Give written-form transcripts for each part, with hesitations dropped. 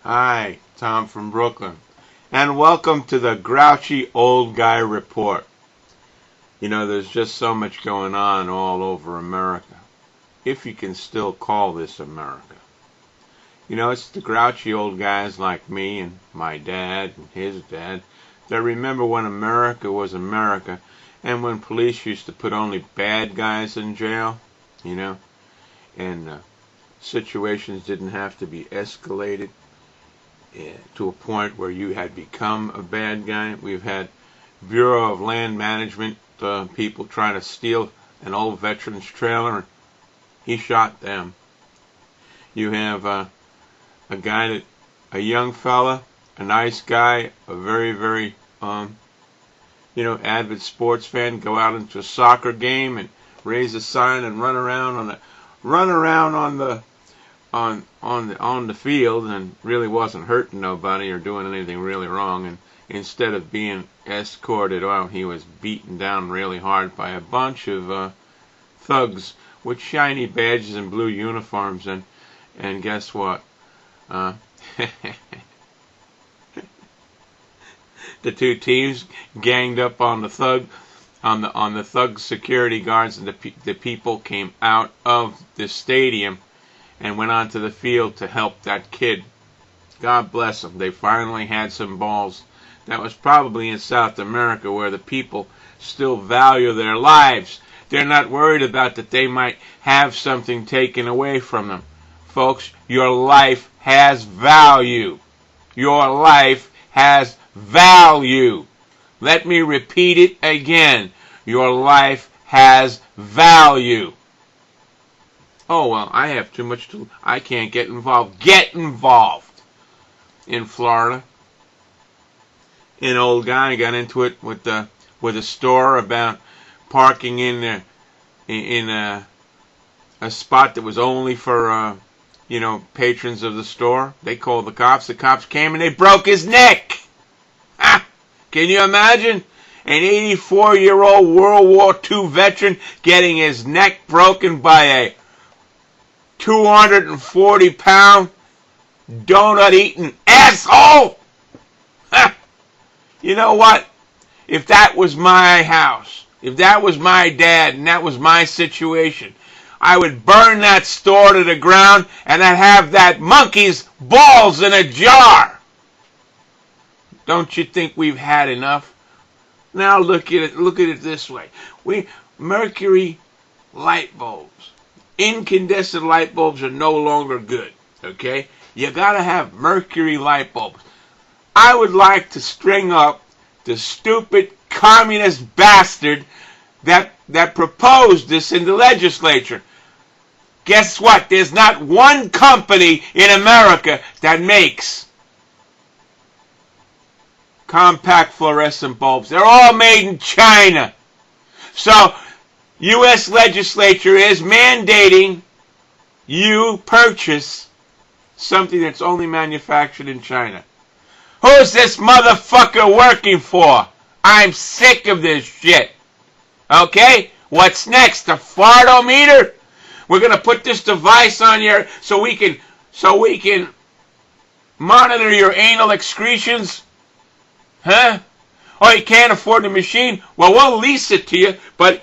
Hi, Tom from Brooklyn, and welcome to the Grouchy Old Guy Report. You know, there's just so much going on all over America, if you can still call this America. You know, it's the grouchy old guys like me and my dad and his dad that remember when America was America and when police used to put only bad guys in jail, and situations didn't have to be escalated to a point where you had become a bad guy. We've had Bureau of Land Management people trying to steal an old veteran's trailer. He shot them. You have a young fella, a nice guy, a very, very, avid sports fan, go out into a soccer game and raise a sign and run around on the field and really wasn't hurting nobody or doing anything really wrong. And instead of being escorted, he was beaten down really hard by a bunch of thugs with shiny badges and blue uniforms. And guess what? The two teams ganged up on the thug security guards, and the people came out of the stadium and went onto the field to help that kid. God bless them. They finally had some balls. That was probably in South America, where the people still value their lives. They're not worried about that they might have something taken away from them. Folks, your life has value. Your life has value. Let me repeat it again. Your life has value. Oh, well, I have too much I can't get involved. Get involved. In Florida, an old guy got into it with a store about parking in a spot that was only for patrons of the store. They called the cops. The cops came and they broke his neck. Can you imagine? An 84-year-old World War II veteran getting his neck broken by a 240-pound donut-eating asshole. You know what? If that was my house, if that was my dad, and that was my situation, I would burn that store to the ground, and I'd have that monkey's balls in a jar. Don't you think we've had enough? Now look at it this way. Mercury light bulbs, incandescent light bulbs are no longer good. Okay? You gotta have mercury light bulbs. I would like to string up the stupid communist bastard that proposed this in the legislature. Guess what? There's not one company in America that makes compact fluorescent bulbs. They're all made in China. So, U.S. legislature is mandating you purchase something that's only manufactured in China. Who's this motherfucker working for? I'm sick of this shit. Okay? What's next? A fartometer? We're gonna put this device on here so we can monitor your anal excretions? Huh? Oh, you can't afford the machine? Well, we'll lease it to you, but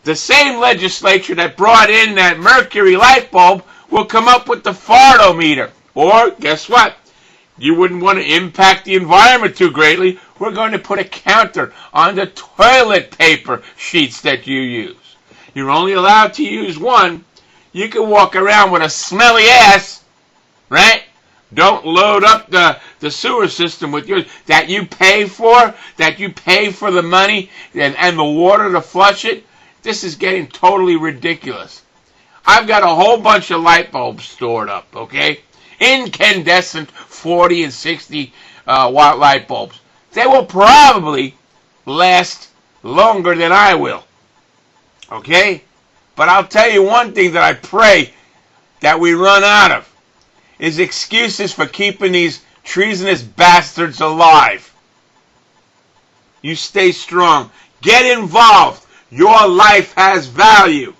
the same legislature that brought in that mercury light bulb will come up with the fartometer. Or, guess what? You wouldn't want to impact the environment too greatly. We're going to put a counter on the toilet paper sheets that you use. You're only allowed to use one. You can walk around with a smelly ass, right? Don't load up the sewer system with yours that you pay for the money and the water to flush it. This is getting totally ridiculous. I've got a whole bunch of light bulbs stored up, okay? Incandescent 40 and 60 watt light bulbs. They will probably last longer than I will, okay? But I'll tell you one thing that I pray that we run out of is excuses for keeping these treasonous bastards alive. You stay strong. Get involved. Your life has value.